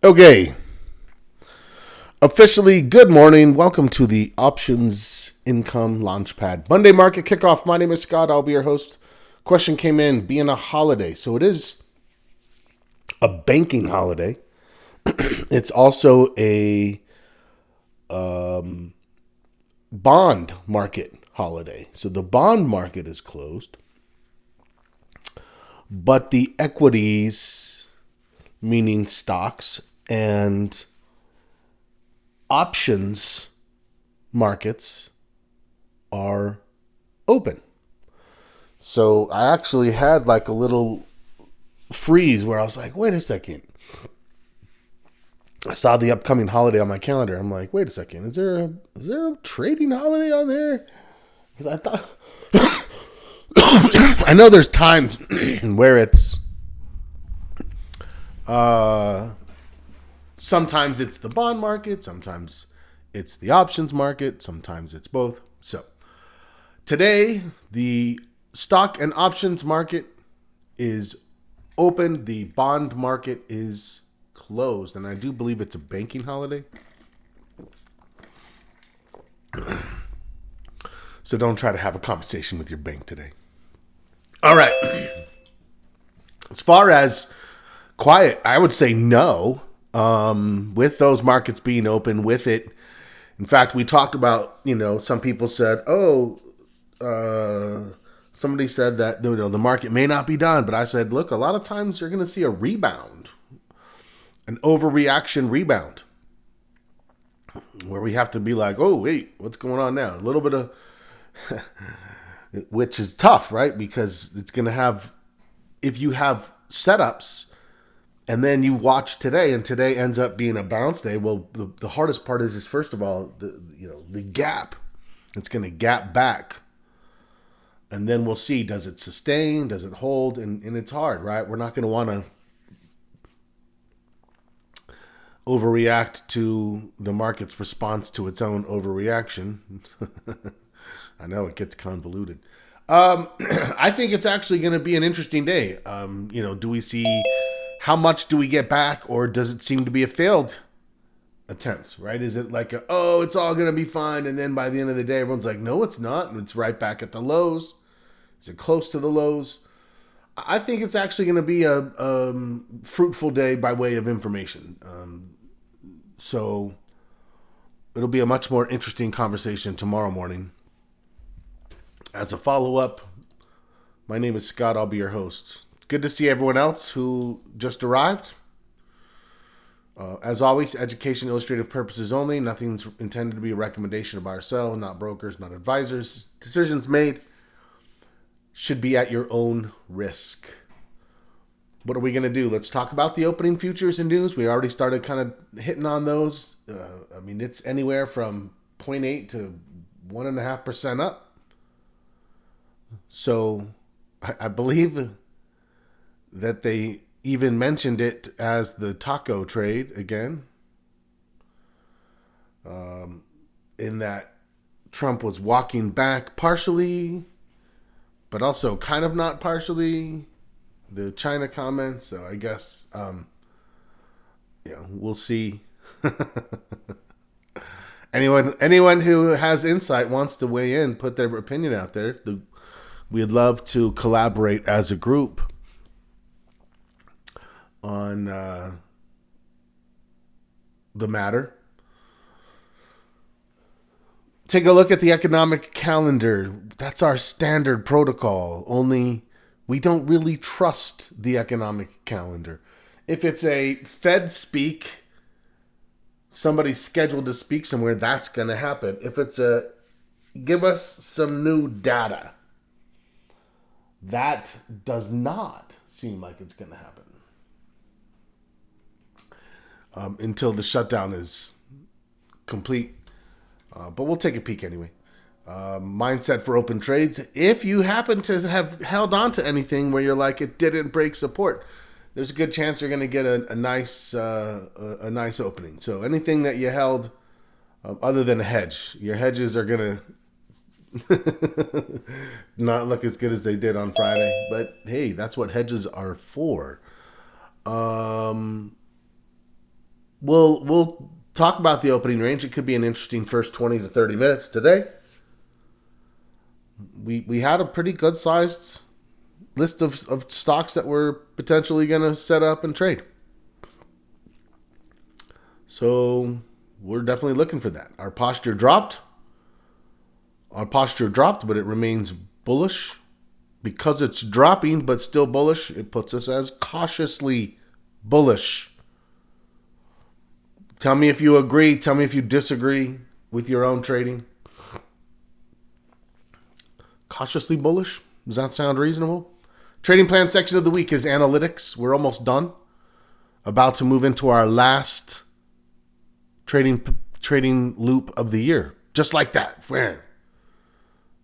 Okay, officially, good morning. Welcome to the Options Income Launchpad Monday Market Kickoff. My name is Scott. I'll be your host. Question came in, being a holiday. So it is a banking holiday. It's also a bond market holiday. So the bond market is closed, but the equities, meaning stocks and options markets, are open. So I actually had like a little freeze where I was like, wait a second. I saw the upcoming holiday on my calendar. I'm like, wait a second, is there a trading holiday on there? Because I thought I know there's times where it's sometimes it's the bond market, sometimes it's the options market, sometimes it's both. So today, the stock and options market is open. The bond market is closed. And I do believe it's a banking holiday. So don't try to have a conversation with your bank today. All right. As far as quiet, I would say no. With those markets being open, with it. In fact, we talked about, some people said, somebody said that the market may not be done. But I said, look, a lot of times you're going to see a rebound, an overreaction rebound, where we have to be like, oh, wait, what's going on now? A little bit of, which is tough, right? Because it's going to have, if you have setups, and then you watch today, and today ends up being a bounce day. Well, the hardest part is first of all, the gap. It's going to gap back, and then we'll see, does it sustain? Does it hold? And it's hard, right? We're not going to want to overreact to the market's response to its own overreaction. I know it gets convoluted. I think it's actually going to be an interesting day. Do we see... How much do we get back, or does it seem to be a failed attempt, right? Is it like, it's all going to be fine, and then by the end of the day, everyone's like, no, it's not, and it's right back at the lows? Is it close to the lows? I think it's actually going to be a fruitful day by way of information. So it'll be a much more interesting conversation tomorrow morning. As a follow-up, my name is Scott. I'll be your host. Good to see everyone else who just arrived. As always, education, illustrative purposes only. Nothing's intended to be a recommendation of buy or sell. Not brokers, not advisors. Decisions made should be at your own risk. What are we going to do? Let's talk about the opening futures and news. We already started kind of hitting on those. It's anywhere from 0.8 to 1.5% up. So I believe that they even mentioned it as the taco trade again. In that Trump was walking back partially, but also kind of not partially, the China comments. So I guess, we'll see. Anyone who has insight wants to weigh in, put their opinion out there. We'd love to collaborate as a group on the matter. Take a look at the economic calendar. That's our standard protocol. Only we don't really trust the economic calendar. If it's a Fed speak, somebody's scheduled to speak somewhere, that's going to happen. If it's give us some new data, that does not seem like it's going to happen. Until the shutdown is complete. But we'll take a peek anyway. Mindset for open trades. If you happen to have held on to anything where you're like, it didn't break support, there's a good chance you're going to get a nice opening. So anything that you held, other than a hedge, your hedges are going to not look as good as they did on Friday. But hey, that's what hedges are for. we'll talk about the opening range. It could be an interesting first 20 to 30 minutes today. We had a pretty good sized list of stocks that we're potentially going to set up and trade. So we're definitely looking for that. Our posture dropped, but it remains bullish. Because it's dropping but still bullish, it puts us as cautiously bullish. Tell me if you agree. Tell me if you disagree with your own trading. Cautiously bullish? Does that sound reasonable? Trading plan section of the week is analytics. We're almost done. About to move into our last trading loop of the year. Just like that.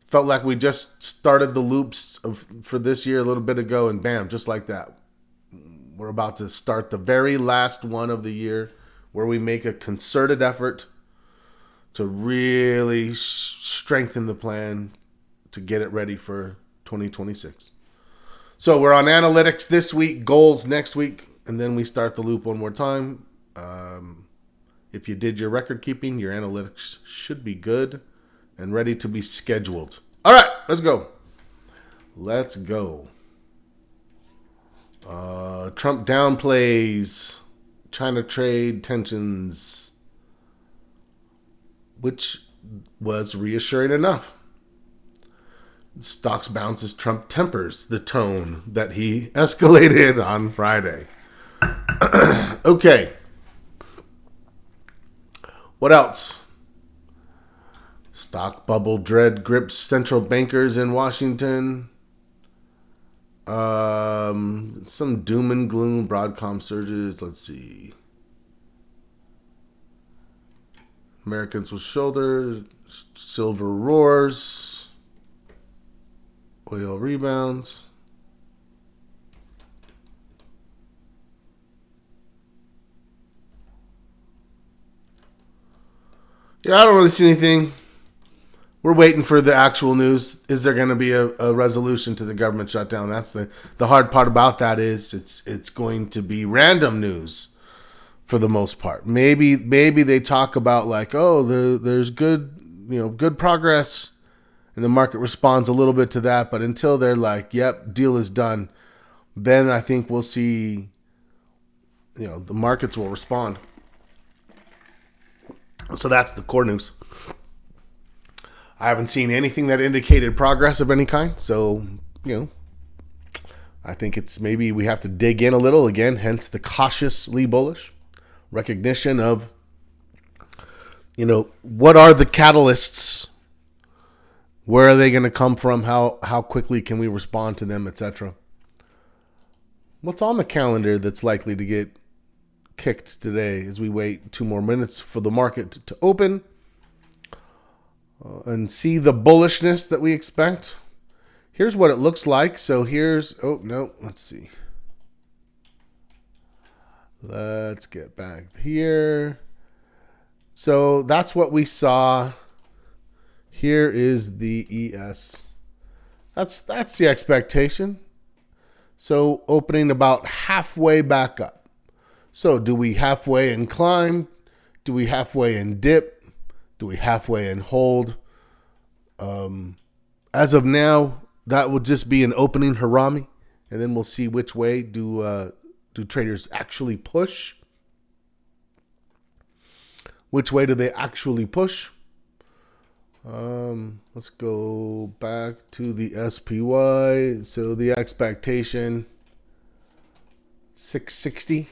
Felt like we just started the loops for this year a little bit ago, and bam, just like that. We're about to start the very last one of the year where we make a concerted effort to really strengthen the plan to get it ready for 2026. So we're on analytics this week, goals next week, and then we start the loop one more time. If you did your record keeping, your analytics should be good and ready to be scheduled. All right, let's go. Trump downplays China trade tensions, which was reassuring enough. Stocks bounce as Trump tempers the tone that he escalated on Friday. Okay. What else? Stock bubble dread grips central bankers in Washington. Some doom and gloom. Broadcom surges. Let's see. Americans with shoulder. Silver roars. Oil rebounds. Yeah, I don't really see anything. We're waiting for the actual news. Is there going to be a resolution to the government shutdown? That's the hard part about that is it's going to be random news for the most part. Maybe they talk about like, oh, there's good progress, and the market responds a little bit to that. But until they're like, yep, deal is done, then I think we'll see. The markets will respond. So that's the core news. I haven't seen anything that indicated progress of any kind. So, I think it's maybe we have to dig in a little again, hence the cautiously bullish recognition of, what are the catalysts? Where are they going to come from? How quickly can we respond to them, etc. What's on the calendar that's likely to get kicked today as we wait 2 more minutes for the market to open? And see the bullishness that we expect. Here's what it looks like. So let's see. Let's get back here. So that's what we saw. Here is the ES. That's the expectation. So opening about halfway back up. So do we halfway and climb? Do we halfway and dip? Do we halfway and hold? As of now, that will just be an opening harami, and then we'll see which way do traders actually push. Which way do they actually push? Let's go back to the SPY. So the expectation 660.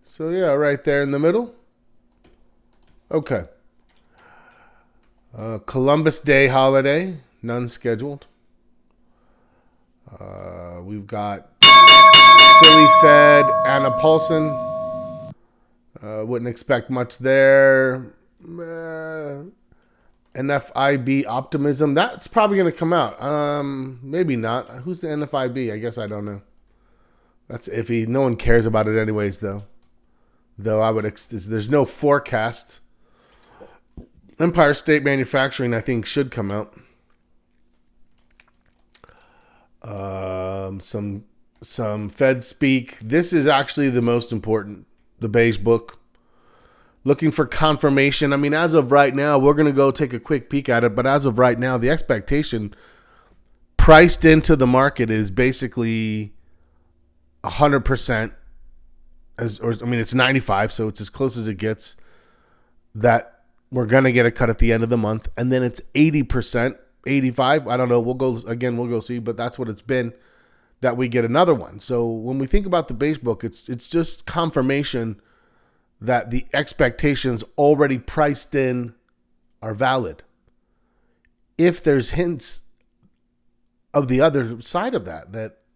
So yeah, right there in the middle. Okay. Columbus Day holiday, none scheduled. We've got Philly Fed, Anna Paulson. Wouldn't expect much there. NFIB optimism. That's probably going to come out. Maybe not. Who's the NFIB? I guess I don't know. That's iffy. No one cares about it anyways, though. There's no forecast. Empire State Manufacturing, I think, should come out. Some Fed speak. This is actually the most important. The beige book. looking for confirmation. I mean, as of right now, we're going to go take a quick peek at it. But as of right now, the expectation priced into the market is basically 100%. It's 95, so it's as close as it gets, that we're going to get a cut at the end of the month. And then it's 80%, 85. I don't know. We'll go see. But that's what it's been, that we get another one. So when we think about the beige book, it's just confirmation that the expectations already priced in are valid. If there's hints of the other side of that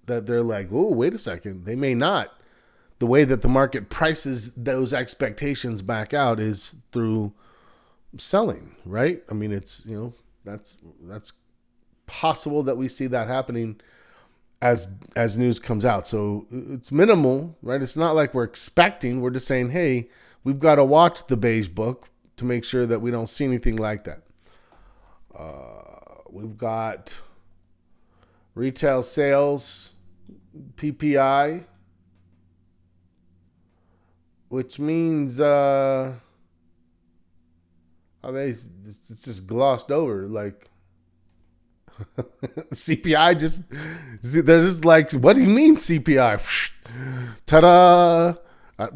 they're like, oh, wait a second, they may not. The way that the market prices those expectations back out is through selling, right? I mean, it's, that's possible that we see that happening as news comes out. So it's minimal, right? It's not like we're expecting. We're just saying, hey, we've got to watch the beige book to make sure that we don't see anything like that. We've got retail sales, PPI, which means it's just glossed over. Like CPI, they're just like, what do you mean CPI? Ta-da!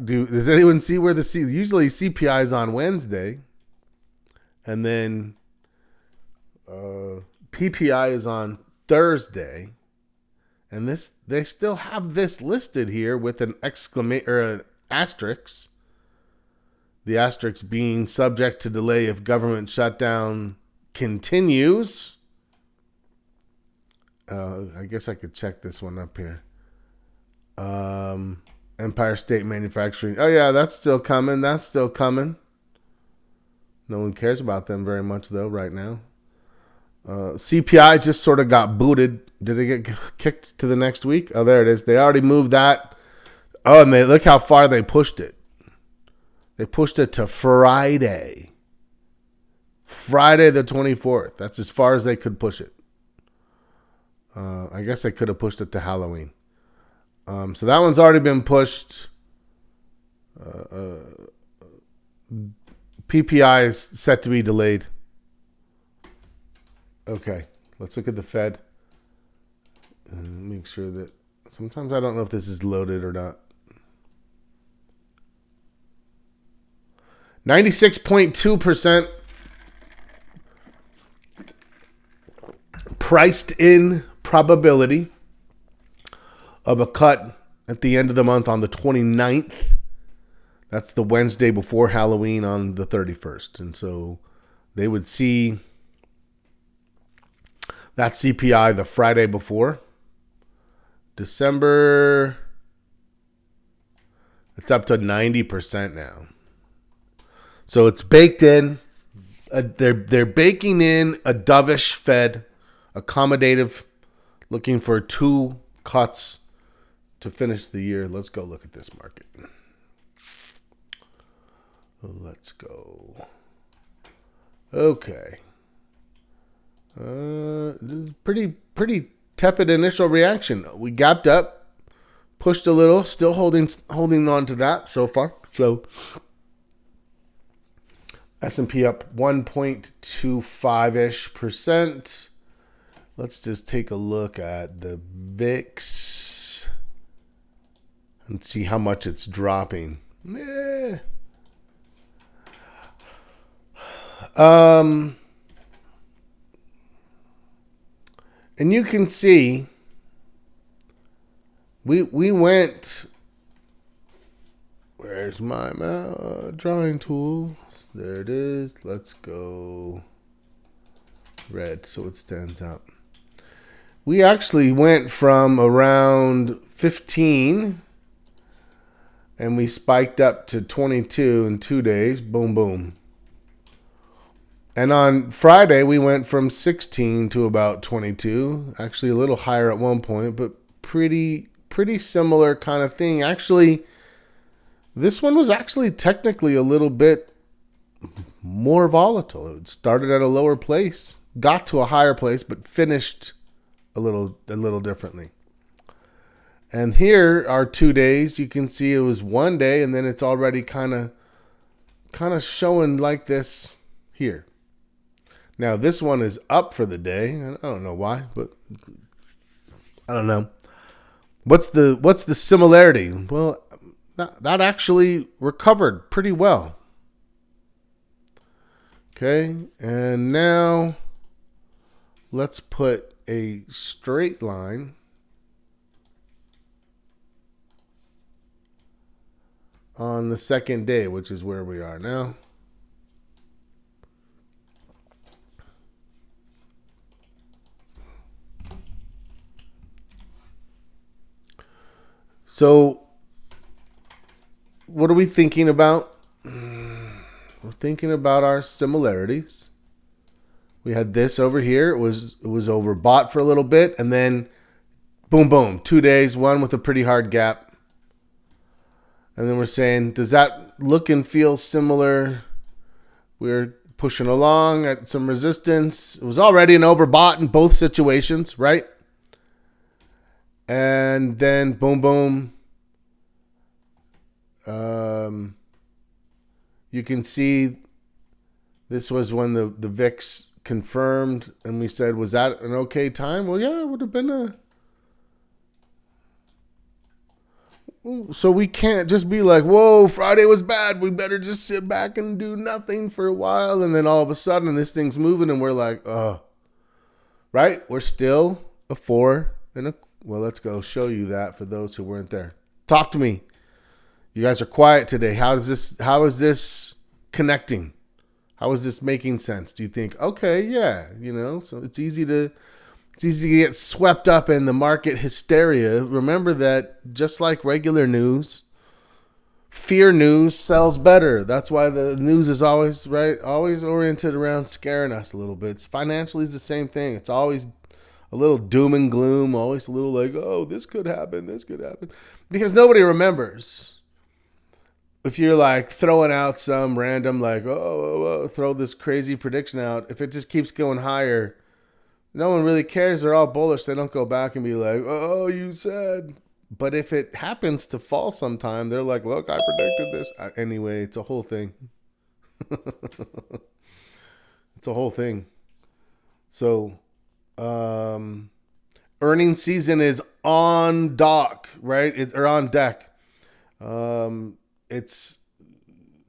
Does anyone see where usually CPI is on Wednesday, and then PPI is on Thursday, and they still have this listed here with an exclamation or an asterisk. The asterisk being subject to delay if government shutdown continues. I guess I could check this one up here. Empire State Manufacturing. Oh yeah, that's still coming. No one cares about them very much though right now. CPI just sort of got booted. Did it get kicked to the next week? Oh, there it is. They already moved that. Oh, and look how far they pushed it. They pushed it to Friday. Friday the 24th. That's as far as they could push it. I guess they could have pushed it to Halloween. So that one's already been pushed. PPI is set to be delayed. Okay, let's look at the Fed. Make sure that sometimes I don't know if this is loaded or not. 96.2% priced in probability of a cut at the end of the month on the 29th. That's the Wednesday before Halloween on the 31st. And so they would see that CPI the Friday before. December, it's up to 90% now. So it's baked in. They're baking in a dovish Fed, accommodative, looking for 2 cuts to finish the year. Let's go look at this market. Let's go. Okay. Pretty tepid initial reaction. We gapped up, pushed a little, still holding on to that so far. So S&P up 1.25-ish%. Let's just take a look at the VIX and see how much it's dropping. And you can see we went. Where's my drawing tool? There it is. Let's go red so it stands out. We actually went from around 15 and we spiked up to 22 in 2 days. Boom, boom. And on Friday, we went from 16 to about 22. Actually, a little higher at one point, but pretty similar kind of thing. Actually, this one was actually technically a little bit more volatile. It started at a lower place, got to a higher place, but finished a little differently. And here are 2 days. You can see it was 1 day, and then it's already kind of kind of showing like this here. Now this one is up for the day. I don't know why, but I don't know. What's the similarity? Well, that actually recovered pretty well. Okay, and now let's put a straight line on the second day, which is where we are now. So, what are we thinking about? We're thinking about our similarities. We had this over here. It was overbought for a little bit, and then boom, boom, 2 days, one with a pretty hard gap. And then we're saying, does that look and feel similar? We're pushing along at some resistance. It was already an overbought in both situations, right? And then boom, boom. You can see this was when the VIX confirmed, and we said, was that an okay time? Well, yeah, it would have been a... So we can't just be like, whoa, Friday was bad. We better just sit back and do nothing for a while. And then all of a sudden this thing's moving and we're like, oh, right? We're still a 4 and a... Well, let's go show you that for those who weren't there. Talk to me. You guys are quiet today. How is this connecting? How is this making sense? Do you think, okay, yeah, so it's easy to get swept up in the market hysteria. Remember that just like regular news, fear news sells better. That's why the news is always, right, always oriented around scaring us a little bit. Financially is the same thing. It's always a little doom and gloom, always a little like, oh, this could happen. Because nobody remembers. If you're like throwing out some random like, throw this crazy prediction out, if it just keeps going higher, no one really cares. They're all bullish. They don't go back and be like, oh, you said. But if it happens to fall sometime, they're like, look, I predicted this. Anyway, it's a whole thing. It's a whole thing. So, earnings season is on dock, right? Or on deck. It's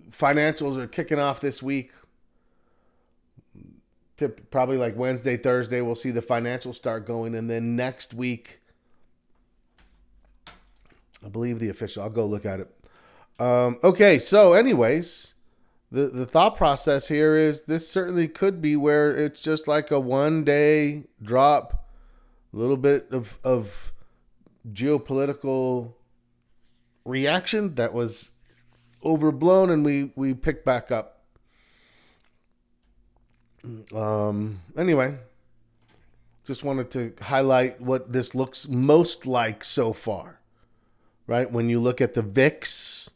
financials are kicking off this week. Probably like Wednesday, Thursday, we'll see the financials start going. And then next week, I believe the official, I'll go look at it. Okay, so anyways, the thought process here is this certainly could be where it's just like a 1 day drop, a little bit of geopolitical reaction that was overblown, and we pick back up. Anyway, just wanted to highlight what this looks most like so far, right? When you look at the VIX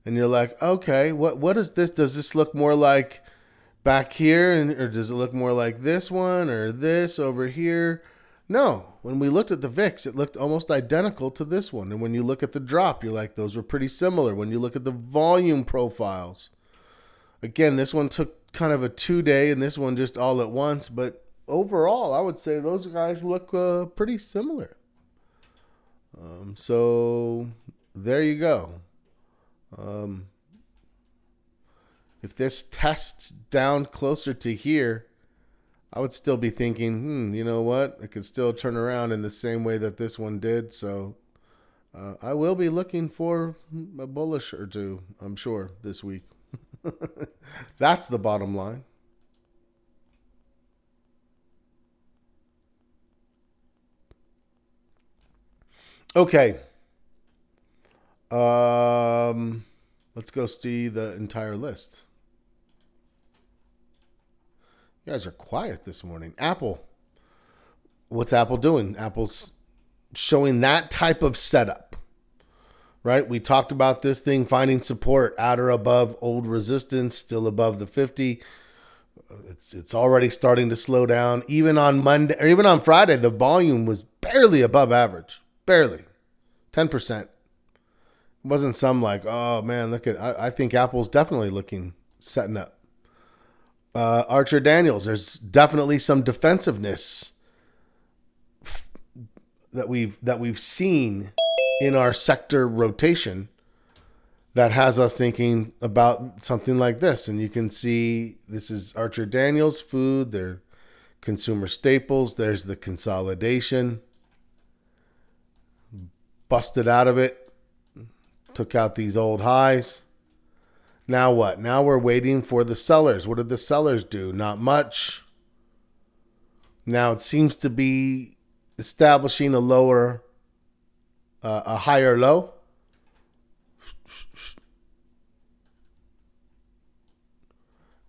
and you're like, okay, what is this? Does this look more like back here, or does it look more like this one or this over here? No, when we looked at the VIX, it looked almost identical to this one. And when you look at the drop, you're like, those were pretty similar. When you look at the volume profiles, again, this one took kind of a 2 day and this one just all at once. But overall, I would say those guys look pretty similar. So there you go. If this tests down closer to here, I would still be thinking, you know what? It could still turn around in the same way that this one did. So I will be looking for a bullish or two, I'm sure, this week. That's the bottom line. Okay. Let's go see the entire list. You guys are quiet this morning. Apple. What's Apple doing? Apple's showing that type of setup, right? We talked about this thing finding support at or above old resistance, still above the 50. It's already starting to slow down. Even on Monday, or even on Friday, the volume was barely above average. Barely. 10%. Wasn't some like, oh man, look at. I think Apple's definitely setting up. Archer Daniels, there's definitely some defensiveness that we've seen in our sector rotation that has us thinking about something like this. And you can see this is Archer Daniels food, their consumer staples. There's the consolidation. Busted out of it. Took out these old highs. Now what? Now we're waiting for the sellers. What did the sellers do? Not much. Now it seems to be establishing a higher low.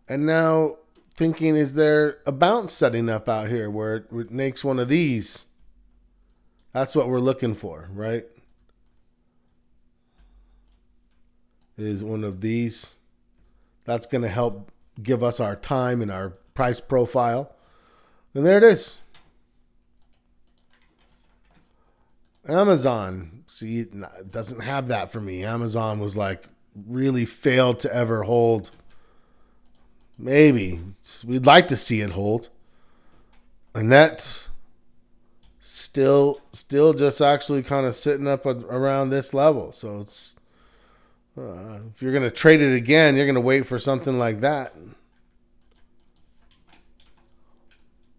And now thinking, is there a bounce setting up out here where it makes one of these? That's what we're looking for, right? Is one of these. That's going to help give us our time and our price profile. And there it is. Amazon, see, it doesn't have that for me. Amazon was like really failed to ever hold. Maybe we'd like to see it hold. And that's still just actually kind of sitting up around this level. So it's if you're going to trade it again, you're going to wait for something like that.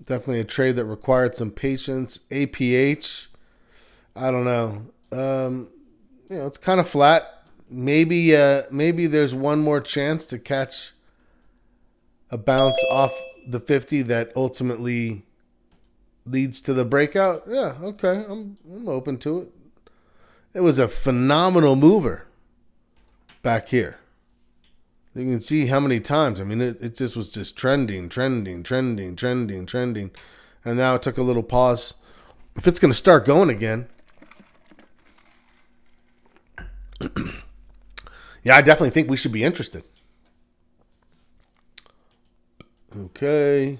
Definitely a trade that required some patience. APH, I don't know. It's kind of flat. Maybe there's one more chance to catch a bounce off the 50 that ultimately leads to the breakout. Yeah, okay. I'm open to it. It was a phenomenal mover back here. You can see how many times. I mean, it just was just trending. And now it took a little pause. If it's going to start going again. Yeah, I definitely think we should be interested. Okay.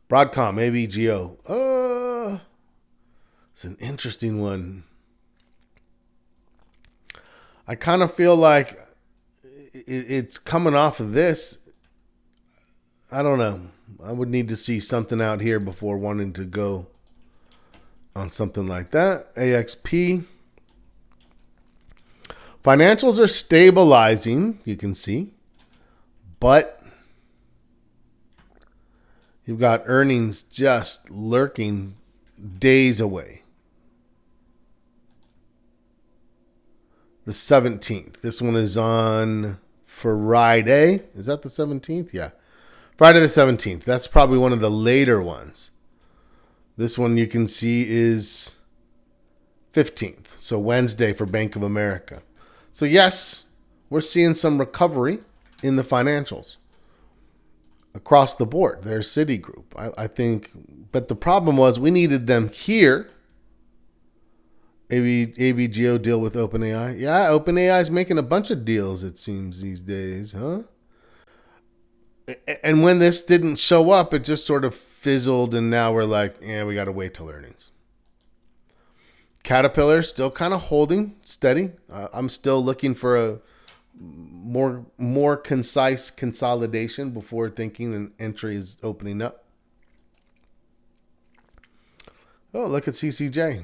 Broadcom, AVGO. It's an interesting one. I kind of feel like it's coming off of this. I don't know. I would need to see something out here before wanting to go on something like that. AXP. Financials are stabilizing, you can see. But you've got earnings just lurking days away. The 17th. This one is on Friday. Is that the 17th? Yeah. Friday the 17th. That's probably one of the later ones. This one you can see is 15th. So Wednesday for Bank of America. So yes, we're seeing some recovery in the financials across the board. There's Citigroup, I think. But the problem was we needed them here. AVGO deal with OpenAI. Yeah, OpenAI is making a bunch of deals, it seems, these days, huh? And when this didn't show up, it just sort of fizzled, and now we're like, we got to wait till earnings. Caterpillar still kind of holding steady. I'm still looking for a more concise consolidation before thinking an entry is opening up. Oh, look at CCJ.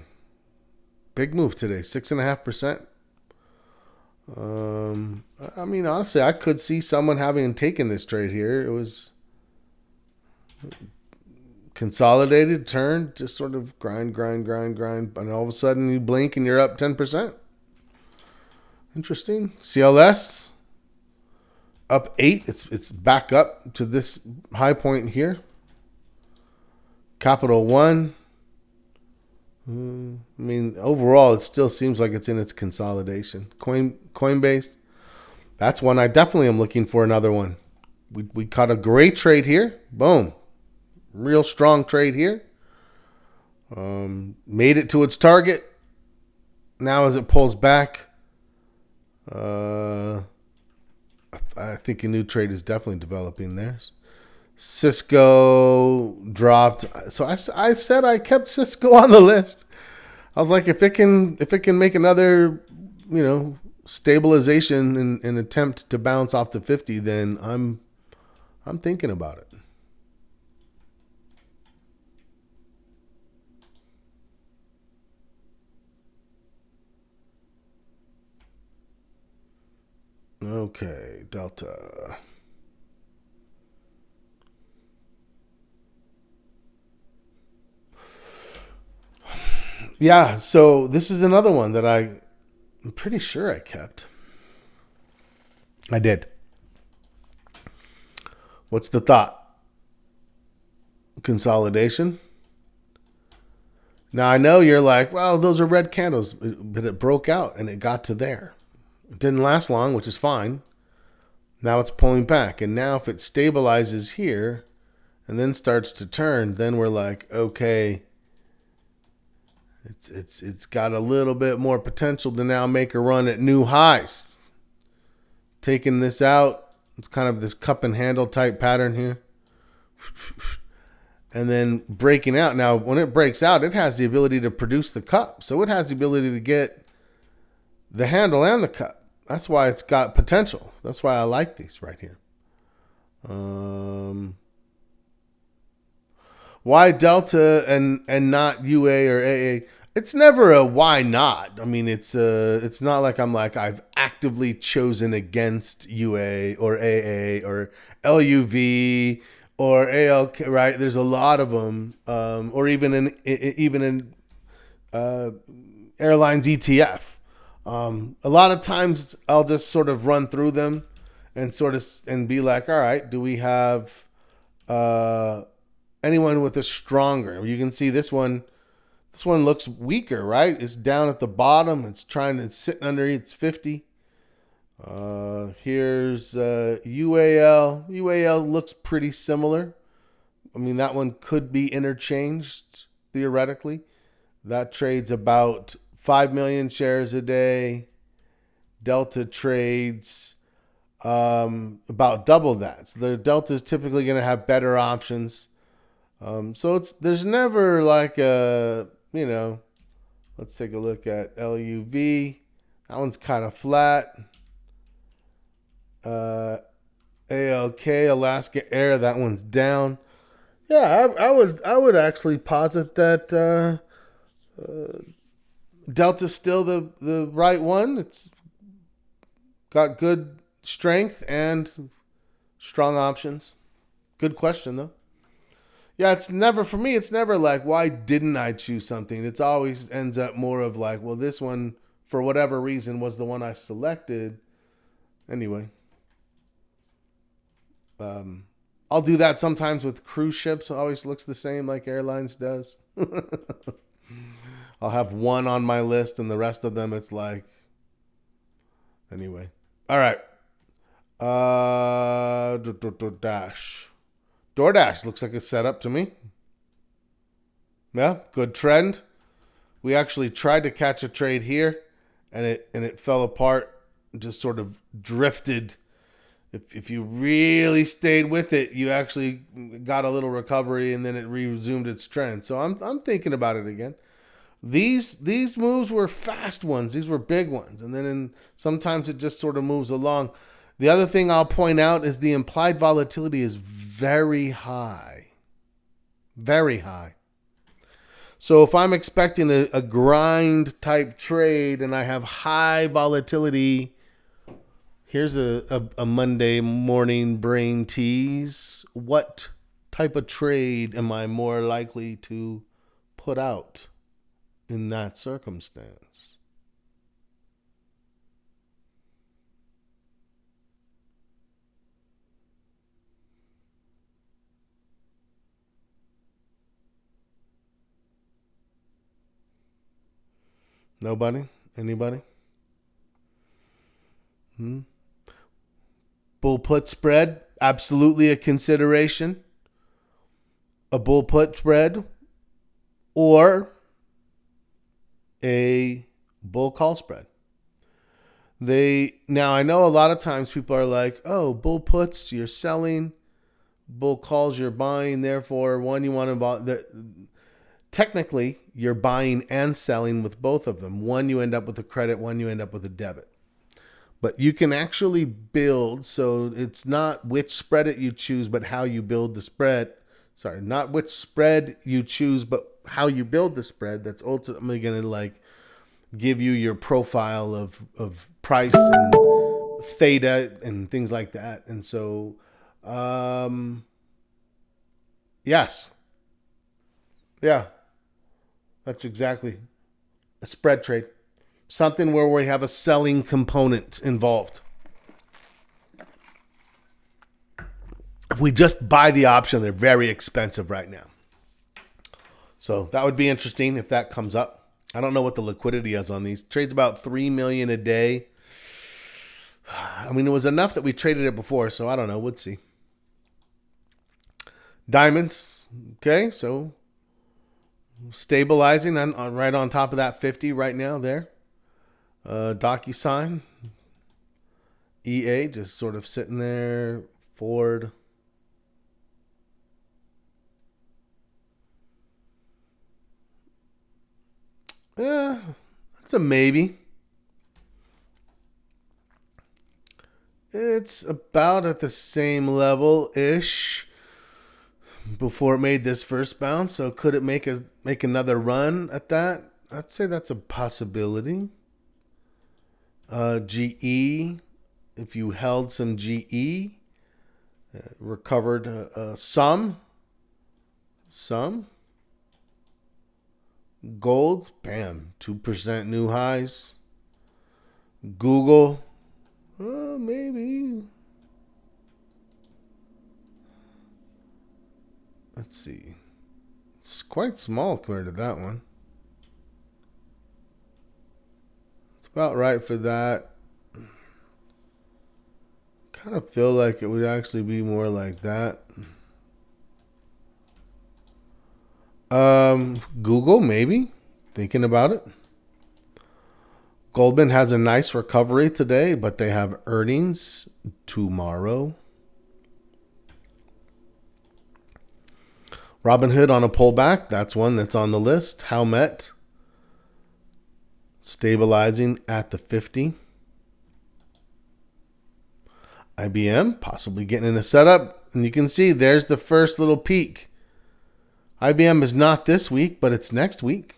Big move today, 6.5%. I mean, honestly, I could see someone having taken this trade here. It was consolidated, turned, just sort of grind. And all of a sudden you blink and you're up 10%. Interesting. CLS up 8. It's back up to this high point here. Capital One. I mean, overall, it still seems like it's in its consolidation. Coinbase. That's one I definitely am looking for another one. We caught a great trade here. Boom. Real strong trade here. Made it to its target. Now as it pulls back, I think a new trade is definitely developing there. Cisco dropped. So I said I kept Cisco on the list. I was like, if it can make another, stabilization and attempt to bounce off the 50, then I'm thinking about it. Okay, Delta. Yeah, so this is another one that I'm pretty sure I kept. I did. What's the thought? Consolidation? Now I know you're like, well, those are red candles, but it broke out and it got to there. It didn't last long, which is fine. Now it's pulling back. And now if it stabilizes here and then starts to turn, then we're like, okay, it's got a little bit more potential to now make a run at new highs. Taking this out, it's kind of this cup and handle type pattern here. And then breaking out. Now, when it breaks out, it has the ability to produce the cup. So it has the ability to get the handle and the cup. That's why it's got potential. That's why I like these right here. Why Delta and not UA or AA? It's never a why not. I mean, it's not like I'm like I've actively chosen against UA or AA or LUV or ALK. Right? There's a lot of them, or even in airlines ETF. A lot of times I'll just sort of run through them and be like, all right, do we have anyone with a stronger? You can see this one. This one looks weaker, right? It's down at the bottom. It's sitting underneath. It's 50. Here's UAL. UAL looks pretty similar. I mean, that one could be interchanged theoretically. That trades about 5 million shares a day. Delta trades about double that. So the Delta is typically going to have better options. So there's never like let's take a look at LUV. That one's kind of flat. ALK, Alaska Air, that one's down. Yeah, I would actually posit that Delta's still the right one. It's got good strength and strong options. Good question though. Yeah, it's never like, why didn't I choose something? It's always ends up more of like, well, this one, for whatever reason, was the one I selected. Anyway. I'll do that sometimes with cruise ships. It always looks the same like airlines does. I'll have one on my list and the rest of them, it's like, anyway. All right. DoorDash looks like it's set up to me. Yeah, good trend. We actually tried to catch a trade here, and it fell apart. Just sort of drifted. If you really stayed with it, you actually got a little recovery, and then it resumed its trend. So I'm thinking about it again. These moves were fast ones. These were big ones, and then sometimes it just sort of moves along. The other thing I'll point out is the implied volatility is very high. Very high. So if I'm expecting a grind type trade and I have high volatility, here's a Monday morning brain tease. What type of trade am I more likely to put out in that circumstance? Nobody? Anybody? Bull put spread, absolutely a consideration. A bull put spread or a bull call spread. Now I know a lot of times people are like, oh, bull puts, you're selling. Bull calls, you're buying. Therefore, one, you want to buy. Technically, you're buying and selling with both of them. One, you end up with a credit, one, you end up with a debit. But you can actually build, so it's not which spread it you choose, but how you build the spread. Sorry, not which spread you choose, but how you build the spread. That's ultimately going to like give you your profile of price and theta and things like that. And so, yes, yeah, that's exactly a spread trade. Something where we have a selling component involved. If we just buy the option, they're very expensive right now. So that would be interesting if that comes up. I don't know what the liquidity is on these. Trades about 3 million a day. I mean, it was enough that we traded it before, so I don't know. We'll see. Diamonds. Okay, so stabilizing on right on top of that 50 right now there. DocuSign. EA just sort of sitting there. Ford. Yeah, that's a maybe. It's about at the same level-ish before it made this first bounce. So could it make another run at that? I'd say that's a possibility. GE, if you held some GE, recovered some. Gold, bam, 2% new highs. Google, maybe. Let's see. It's quite small compared to that one. It's about right for that. Kind of feel like it would actually be more like that. Google, maybe. Thinking about it. Goldman has a nice recovery today, but they have earnings tomorrow. Robinhood on a pullback. That's one that's on the list. Howmet stabilizing at the 50. IBM possibly getting in a setup. And you can see there's the first little peak. IBM is not this week, but it's next week.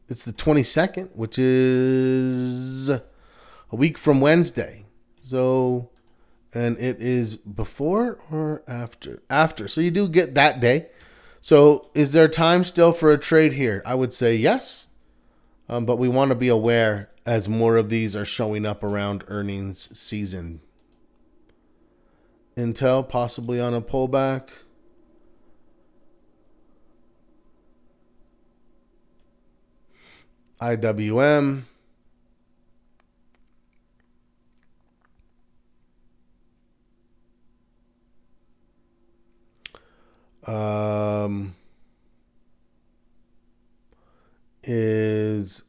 It's the 22nd, which is a week from Wednesday. So, and it is before or after? After. So you do get that day. So is there time still for a trade here? I would say yes. But we want to be aware as more of these are showing up around earnings season. Intel possibly on a pullback. IWM. Is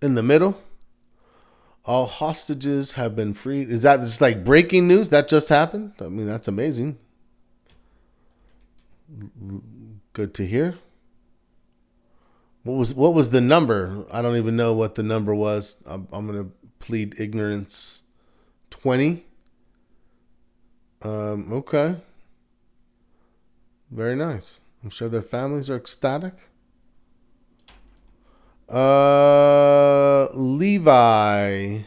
in the middle. All hostages have been freed. Is that just like breaking news? That just happened? I mean, that's amazing. Good to hear. What was the number? I don't even know what the number was. I'm going to plead ignorance. 20. Okay. Very nice. I'm sure their families are ecstatic. Levi.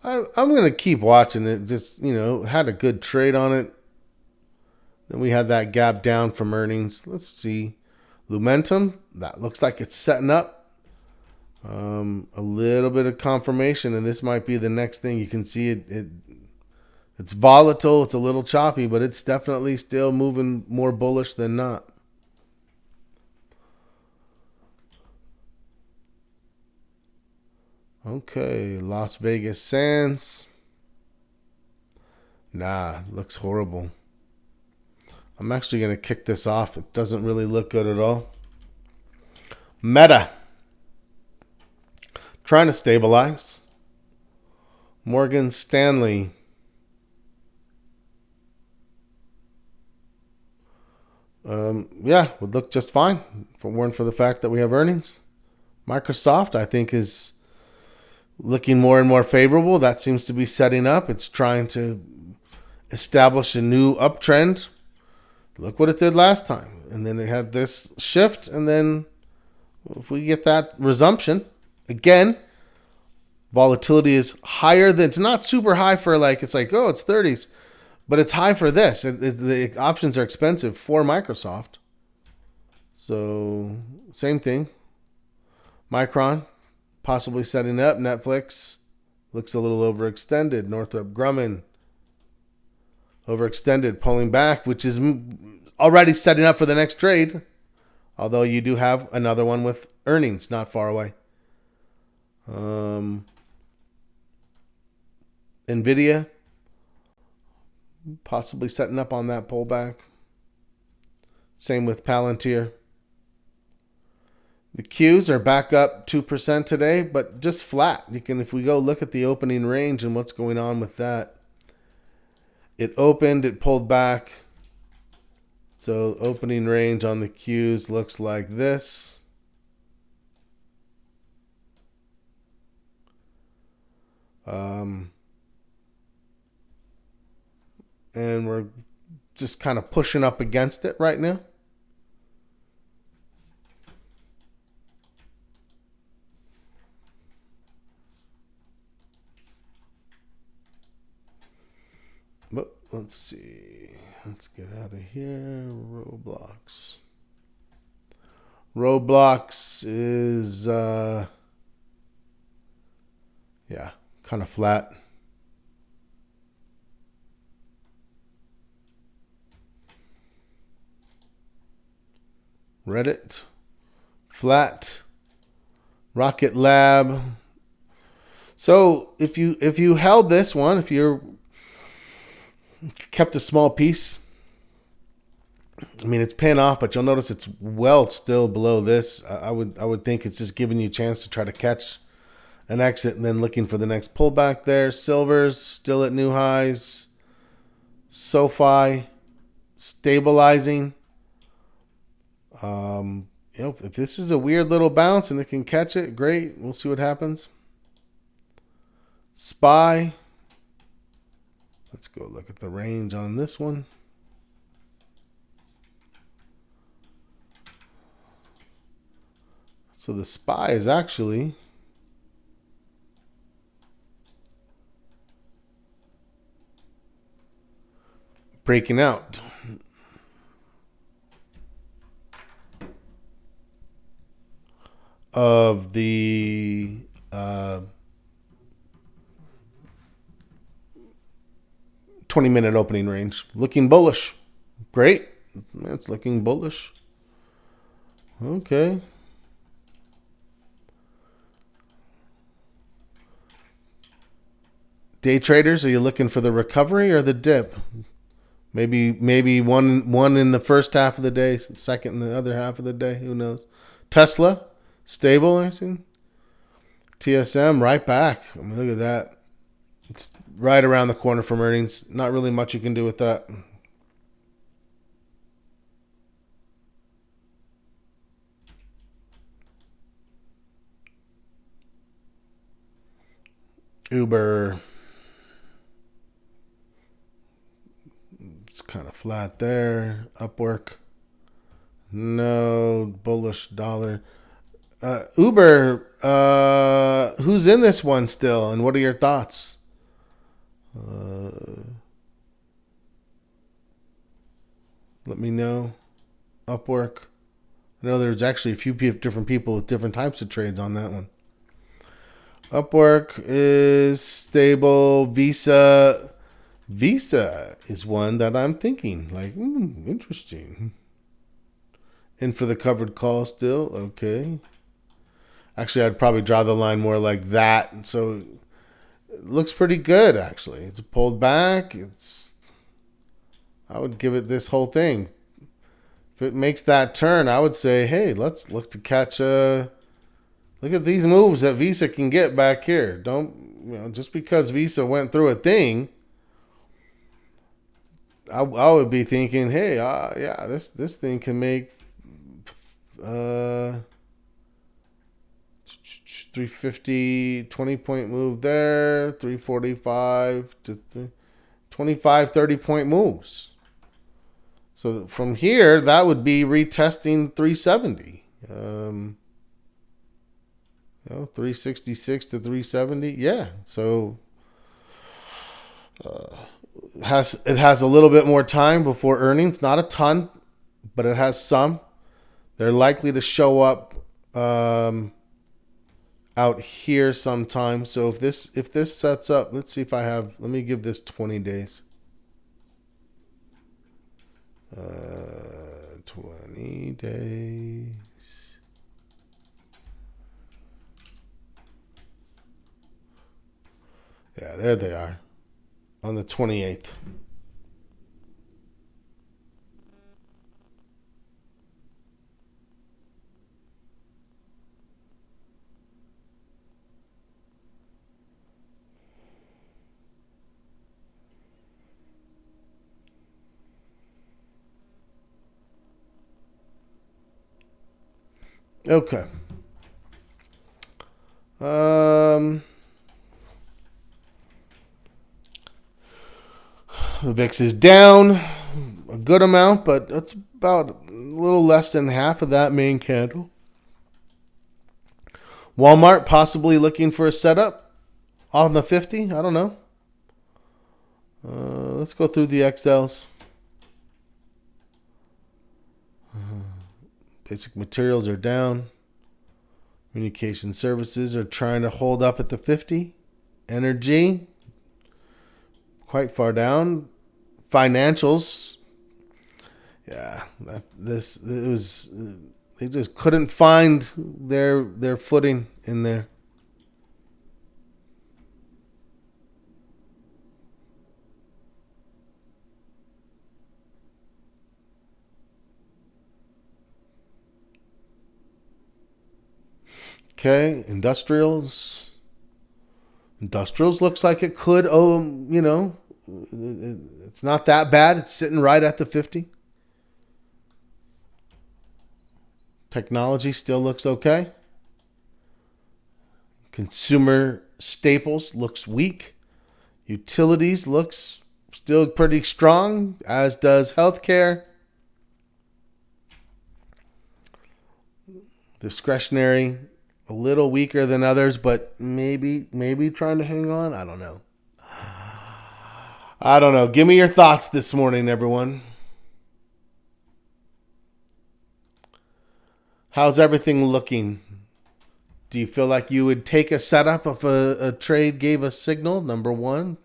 I'm going to keep watching it. Just, had a good trade on it. Then we had that gap down from earnings. Let's see. Lumentum, that looks like it's setting up. A little bit of confirmation, and this might be the next thing. You can see it's volatile. It's a little choppy, but it's definitely still moving more bullish than not. Okay, Las Vegas Sands. Nah, looks horrible. I'm actually going to kick this off. It doesn't really look good at all. Meta. Trying to stabilize. Morgan Stanley. Yeah, would look just fine if it weren't for the fact that we have earnings. Microsoft, I think, is looking more and more favorable. That seems to be setting up. It's trying to establish a new uptrend. Look what it did last time. And then it had this shift. And then if we get that resumption, again, volatility is higher than, it's not super high for it's like, oh, it's 30s. But it's high for this. The options are expensive for Microsoft. So, same thing. Micron, possibly setting up. Netflix looks a little overextended. Northrop Grumman, overextended, pulling back, which is already setting up for the next trade. Although you do have another one with earnings not far away. Nvidia, possibly setting up on that pullback. Same with Palantir. The Qs are back up 2% today, but just flat. If we go look at the opening range and what's going on with that, it opened, it pulled back. So opening range on the Qs looks like this. And we're just kind of pushing up against it right now. But let's see. Let's get out of here. Roblox. Roblox is, yeah, kind of flat. Reddit, flat. Rocket Lab. So if you held this one, if you kept a small piece, I mean, it's paying off, but you'll notice it's well still below this. I would think it's just giving you a chance to try to catch an exit and then looking for the next pullback there. Silver's still at new highs. SoFi stabilizing. If this is a weird little bounce and it can catch it, great. We'll see what happens. SPY. Let's go look at the range on this one. So the SPY is actually breaking out. Of the 20-minute opening range. Looking bullish. Great. It's looking bullish. Okay. Day traders, are you looking for the recovery or the dip? Maybe one in the first half of the day, second in the other half of the day. Who knows? Tesla, stable, I see. TSM, right back. I mean, look at that. It's right around the corner from earnings. Not really much you can do with that. Uber. It's kind of flat there. Upwork. No. Bullish dollar. Uber. Who's in this one still? And what are your thoughts? Let me know. Upwork. I know there's actually a few different people with different types of trades on that one. Upwork is stable. Visa is one that I'm thinking like, interesting. In for the covered call still. Okay. Actually, I'd probably draw the line more like that. So it looks pretty good, actually. It's pulled back. I would give it this whole thing. If it makes that turn, I would say, hey, let's look to catch look at these moves that Visa can get back here. Don't, just because Visa went through a thing, I would be thinking, hey, yeah, this thing can make 350, 20-point move there, 345 to 25, 30-point moves. So from here, that would be retesting 370. 366 to 370. Yeah. So it has a little bit more time before earnings. Not a ton, but it has some. They're likely to show up out here sometime. So if this sets up, let's see if I have. Let me give this 20 days. 20 days. Yeah, there they are on the 28th. Okay. The VIX is down a good amount, but it's about a little less than half of that main candle. Walmart possibly looking for a setup on the 50. I don't know. Let's go through the XLs. Basic materials are down. Communication services are trying to hold up at the 50. Energy, quite far down. Financials, yeah, they just couldn't find their footing in there. Okay, industrials. Industrials looks like it could, it's not that bad. It's sitting right at the 50. Technology still looks okay. Consumer staples looks weak. Utilities looks still pretty strong, as does healthcare. Discretionary, a little weaker than others, but maybe trying to hang on. I don't know. Give me your thoughts this morning, everyone. How's everything looking? Do you feel like you would take a setup if a trade gave a signal? Number one.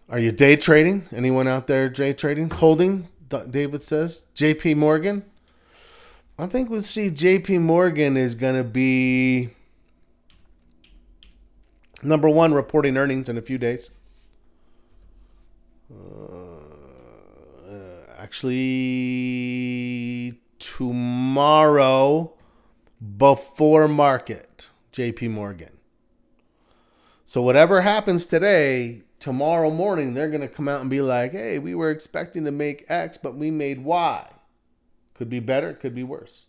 Are you day trading? Anyone out there day trading? Holding, David says. JP Morgan. I think we'll see JP Morgan is going to be number one reporting earnings in a few days. Actually, tomorrow before market, JP Morgan. So whatever happens today, tomorrow morning, they're going to come out and be like, hey, we were expecting to make X, but we made Y. Could be better, could be worse.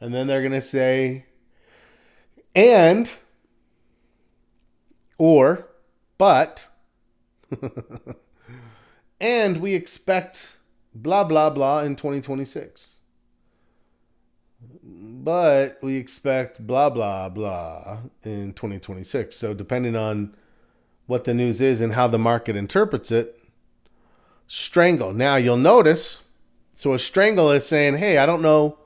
And then they're going to say, but, and we expect blah, blah, blah in 2026. But we expect blah, blah, blah in 2026. So depending on what the news is and how the market interprets it, strangle. Now you'll notice, so a strangle is saying, hey, I don't know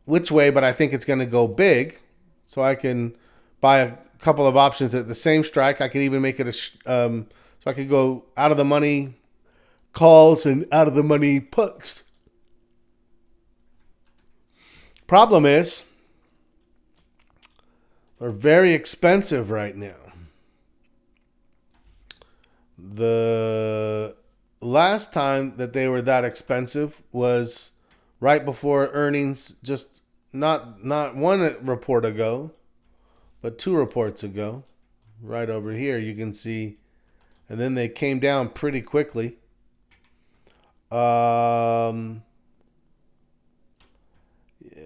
which way, but I think it's going to go big. So I can buy a couple of options at the same strike. I can even make it so I could go out of the money calls and out of the money puts. Problem is, they're very expensive right now. The last time that they were that expensive was right before earnings, just not one report ago, but two reports ago. Right over here, you can see, and then they came down pretty quickly.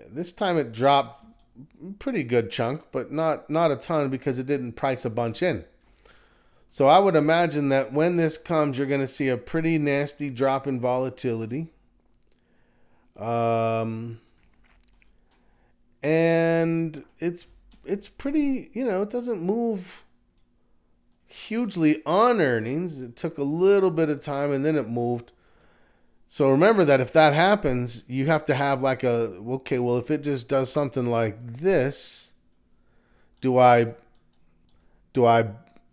This time it dropped pretty good chunk, but not a ton because it didn't price a bunch in. So I would imagine that when this comes, you're going to see a pretty nasty drop in volatility. And it's pretty, it doesn't move hugely on earnings. It took a little bit of time and then it moved. So remember that if that happens, you have to have like if it just does something like this, do I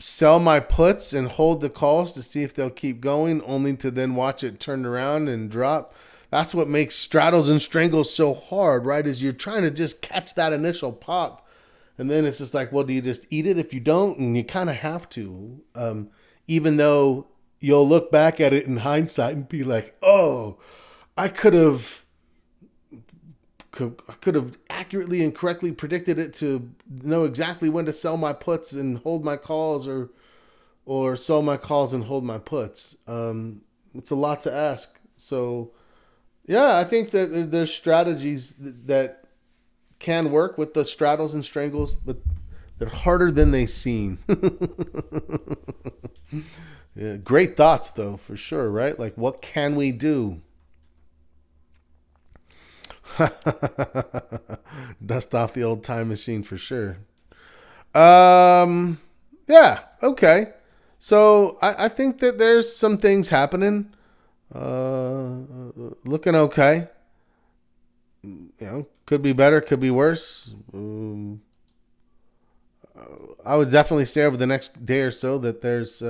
sell my puts and hold the calls to see if they'll keep going, only to then watch it turn around and drop? That's what makes straddles and strangles so hard, right? Is you're trying to just catch that initial pop. And then it's just like, well, do you just eat it if you don't? And you kind of have to, even though you'll look back at it in hindsight and be like, oh, I could have accurately and correctly predicted it to know exactly when to sell my puts and hold my calls, or sell my calls and hold my puts. It's a lot to ask. So, yeah, I think that there's strategies that can work with the straddles and strangles, but they're harder than they seem. Yeah, great thoughts, though, for sure, right? Like, what can we do? Dust off the old time machine for sure. Yeah, okay. So I think that there's some things happening. Looking okay. Could be better, could be worse. I would definitely say over the next day or so that there's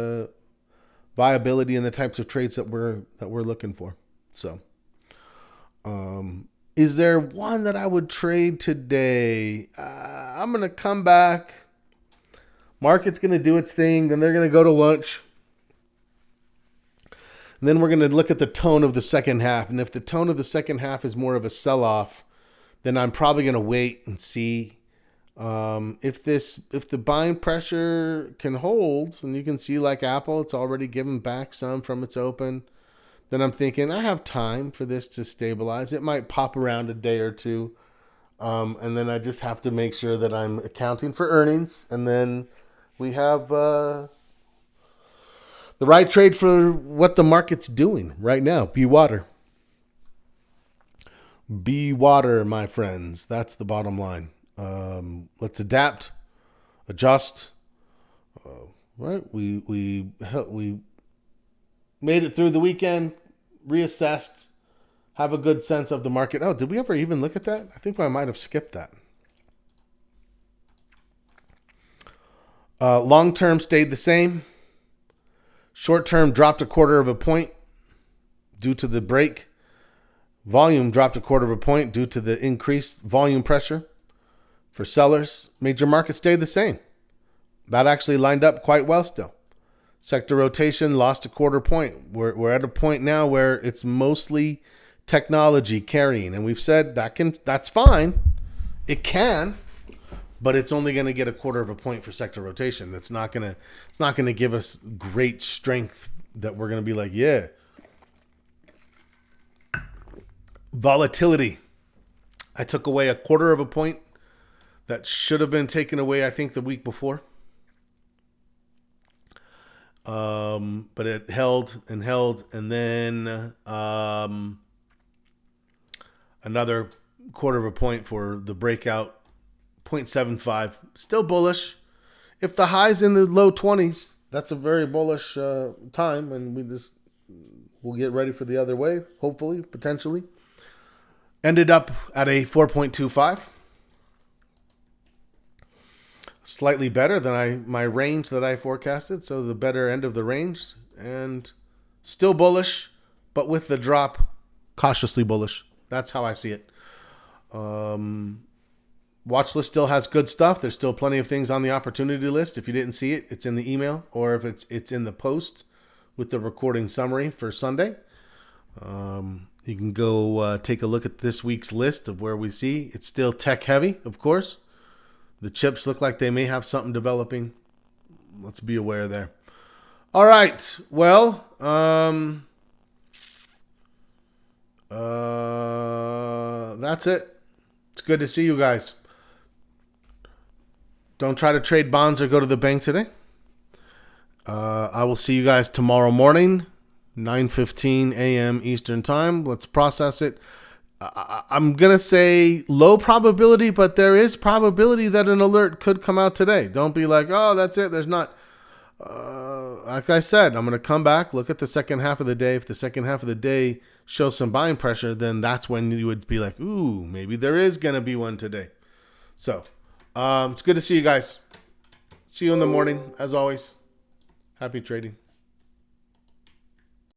viability in the types of trades that we're looking for. So, is there one that I would trade today? I'm gonna come back. Market's gonna do its thing. Then they're gonna go to lunch. And then we're gonna look at the tone of the second half. And if the tone of the second half is more of a sell-off, then I'm probably gonna wait and see. If the buying pressure can hold, and you can see like Apple, it's already given back some from its open, then I'm thinking I have time for this to stabilize. It might pop around a day or two, and then I just have to make sure that I'm accounting for earnings, and then we have the right trade for what the market's doing right now. Be water. Be water, my friends. That's the bottom line. Let's adapt, adjust. Right, we made it through the weekend, reassessed, have a good sense of the market. Oh, did we ever even look at that? I think I might have skipped that. Long term stayed the same. Short term dropped 1/4 point due to the break. Volume dropped 1/4 point due to the increased volume pressure. For sellers, major markets stayed the same. That actually lined up quite well still. Sector rotation lost 1/4 point. We're at a point now where it's mostly technology carrying, and we've said that's fine. It can, but it's only going to get 1/4 point for sector rotation. It's not going to give us great strength that we're going to be like, yeah. Volatility. I took away 1/4 point. That should have been taken away, I think, the week before. But it held, and then another 1/4 point for the breakout, 0.75. Still bullish. If the high's in the low 20s, that's a very bullish time, and we'll get ready for the other wave, hopefully, potentially. Ended up at a 4.25. Slightly better than my range that I forecasted, so the better end of the range, and still bullish, but with the drop, cautiously bullish. That's how I see it. Watch list still has good stuff. There's still plenty of things on the opportunity list. If you didn't see it, it's in the email, or if it's in the post. with the recording summary for Sunday. You can go take a look at this week's list of where we see. It's still tech heavy, of course. The chips look like they may have something developing. Let's be aware there. All right. Well, that's it. It's good to see you guys. Don't try to trade bonds or go to the bank today. I will see you guys tomorrow morning, 9:15 a.m. Eastern Time. Let's process it. I'm going to say low probability, but there is probability that an alert could come out today. Don't be like, oh, that's it. There's not. Like I said, I'm going to come back, look at the second half of the day. If the second half of the day shows some buying pressure, then that's when you would be like, ooh, maybe there is going to be one today. So it's good to see you guys. See you in the morning, as always. Happy trading.